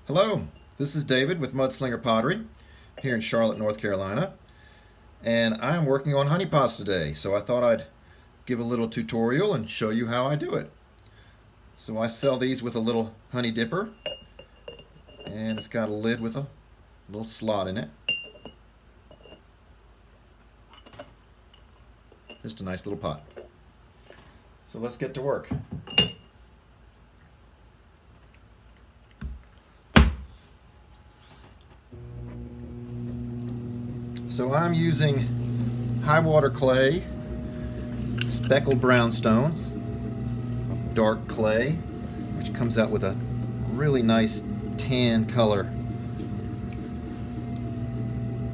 Hello, this is David with Mudslinger Pottery here in Charlotte, North Carolina, and I'm working on honey pots today, so I thought I'd give a little tutorial and show you how I do it. So I sell these with a little honey dipper, and it's got a lid with a little slot in it. Just a nice little pot. So let's get to work. So I'm using high water clay, speckled brownstones, dark clay, which comes out with a really nice tan color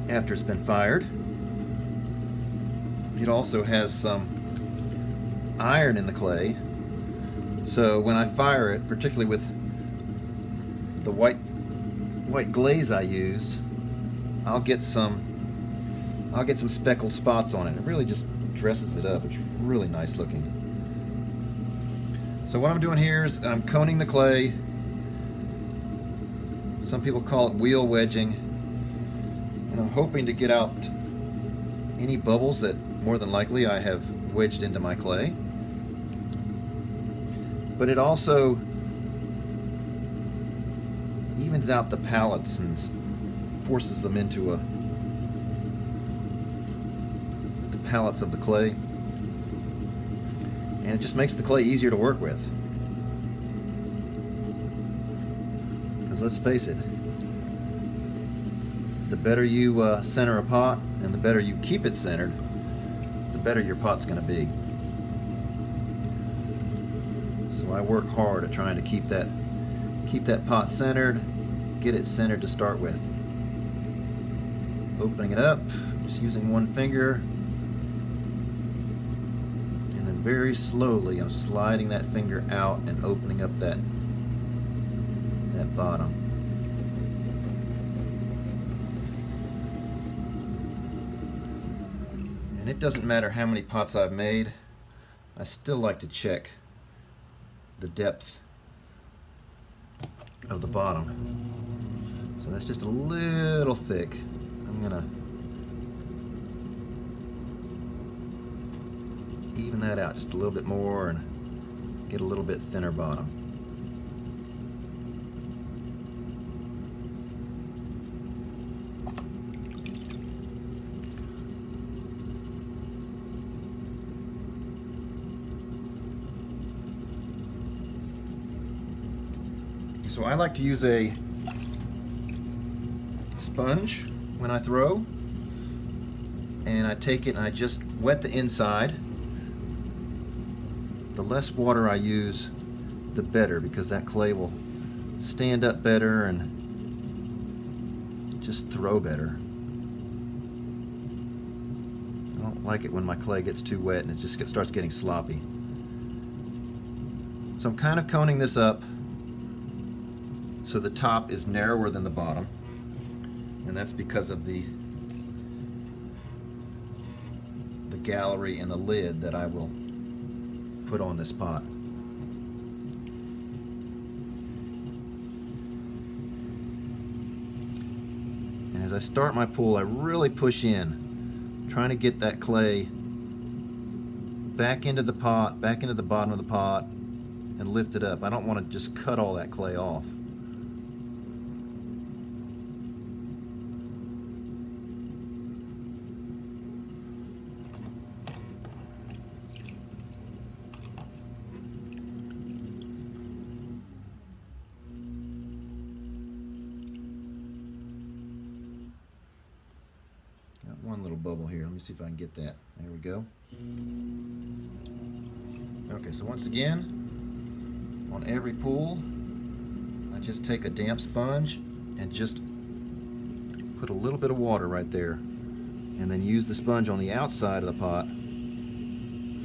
after it's been fired. It also has some iron in the clay, so when I fire it, particularly with the white glaze I use, I'll get some speckled spots on it. It really just dresses it up. It's really nice looking. So what I'm doing here is I'm coning the clay. Some people call it wheel wedging. And I'm hoping to get out any bubbles that more than likely I have wedged into my clay. But it also evens out the pallets and forces them into pallets of the clay, and it just makes the clay easier to work with. Because let's face it, the better you center a pot and the better you keep it centered, the better your pot's going to be. So I work hard at trying to keep that pot centered, get it centered to start with. Opening it up, just using one finger. Very slowly, I'm sliding that finger out and opening up that bottom. And it doesn't matter how many pots I've made, I still like to check the depth of the bottom. So that's just a little thick. I'm gonna even that out just a little bit more and get a little bit thinner bottom. So I like to use a sponge when I throw, and I take it and I just wet the inside. The less water I use, the better, because that clay will stand up better and just throw better. I don't like it when my clay gets too wet and it just starts getting sloppy. So I'm kind of coning this up so the top is narrower than the bottom, and that's because of the gallery and the lid that I will put on this pot. And as I start my pull, I really push in, trying to get that clay back into the pot, back into the bottom of the pot, and lift it up. I don't want to just cut all that clay off. One little bubble here. Let me see if I can get that. There we go. Okay, so once again, on every pull, I just take a damp sponge and just put a little bit of water right there, and then use the sponge on the outside of the pot,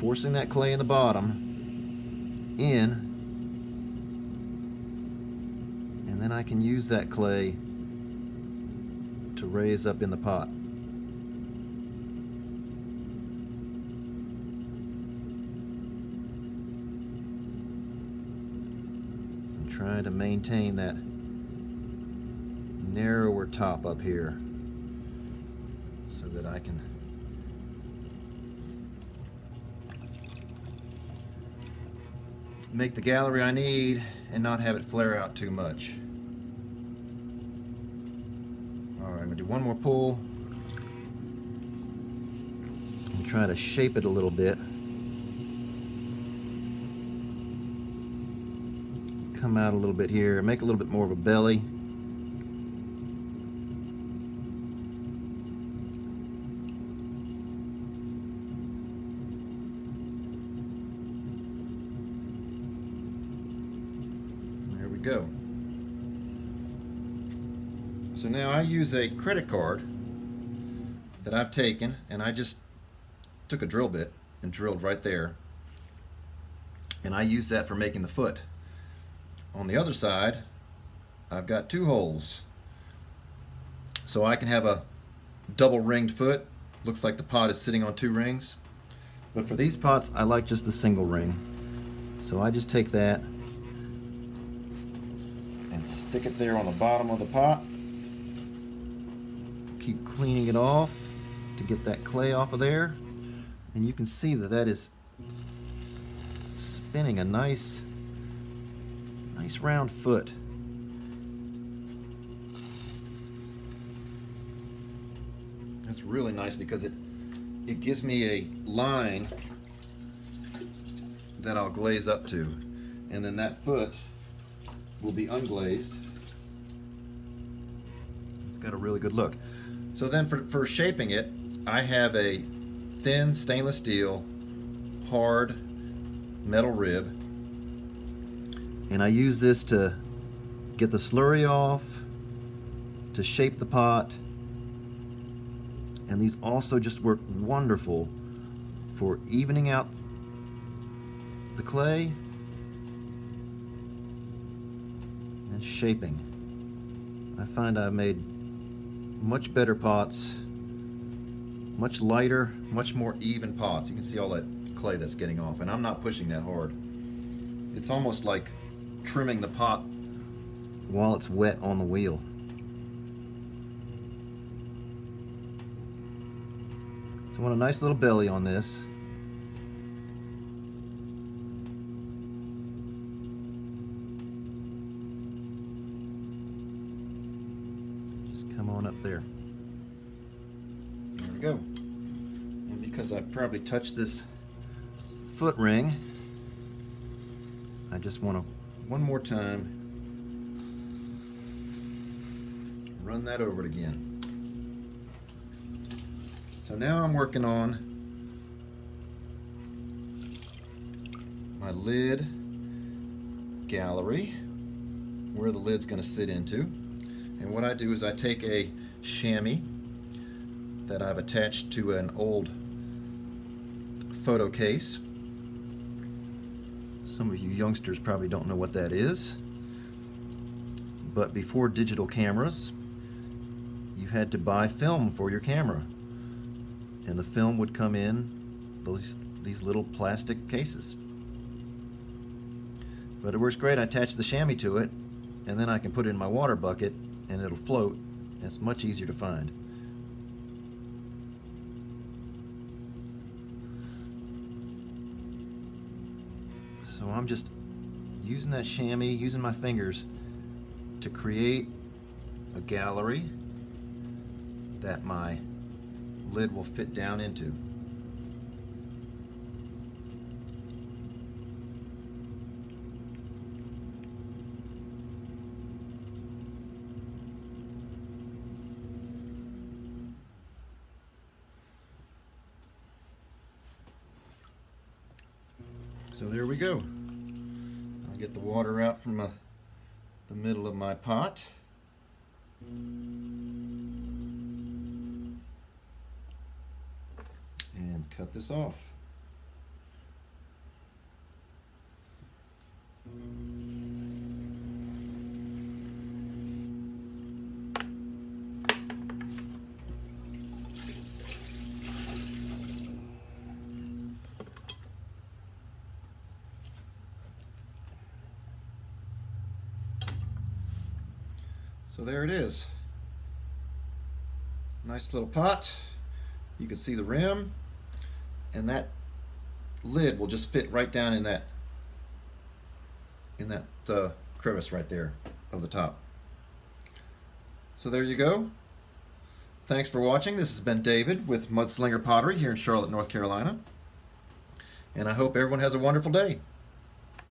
forcing that clay in the bottom in, and then I can use that clay to raise up in the pot. Trying to maintain that narrower top up here so that I can make the gallery I need and not have it flare out too much. Alright, I'm going to do one more pull and try to shape it a little bit. Come out a little bit here, make a little bit more of a belly. There we go. So now I use a credit card that I've taken, and I just took a drill bit and drilled right there, and I use that for making the foot. On the other side, I've got 2 holes, so I can have a double ringed foot. Looks like the pot is sitting on 2 rings, but for these pots I like just the single ring, so I just take that and stick it there on the bottom of the pot. Keep cleaning it off to get that clay off of there, and you can see that that is spinning a nice round foot. That's really nice because it gives me a line that I'll glaze up to, and then that foot will be unglazed. It's got a really good look. So then for shaping it, I have a thin stainless steel hard metal rib, and I use this to get the slurry off, to shape the pot, and these also just work wonderful for evening out the clay and shaping. I find I've made much better pots, much lighter, much more even pots. You can see all that clay that's getting off, and I'm not pushing that hard. It's almost like trimming the pot while it's wet on the wheel. So I want a nice little belly on this. Just come on up there. There we go. And because I've probably touched this foot ring, I just want to one more time run that over it again. So now I'm working on my lid gallery, where the lid's going to sit into. And what I do is I take a chamois that I've attached to an old photo case. Some of you youngsters probably don't know what that is, but before digital cameras, you had to buy film for your camera, and the film would come in these little plastic cases. But it works great. I attach the chamois to it, and then I can put it in my water bucket, and it'll float, and it's much easier to find. So I'm just using that chamois, using my fingers to create a gallery that my lid will fit down into. So there we go. I'll get the water out from the middle of my pot. And cut this off. So there it is. Nice little pot. You can see the rim, and that lid will just fit right down in that crevice right there of the top. So there you go. Thanks for watching. This has been David with Mudslinger Pottery here in Charlotte, North Carolina. And I hope everyone has a wonderful day.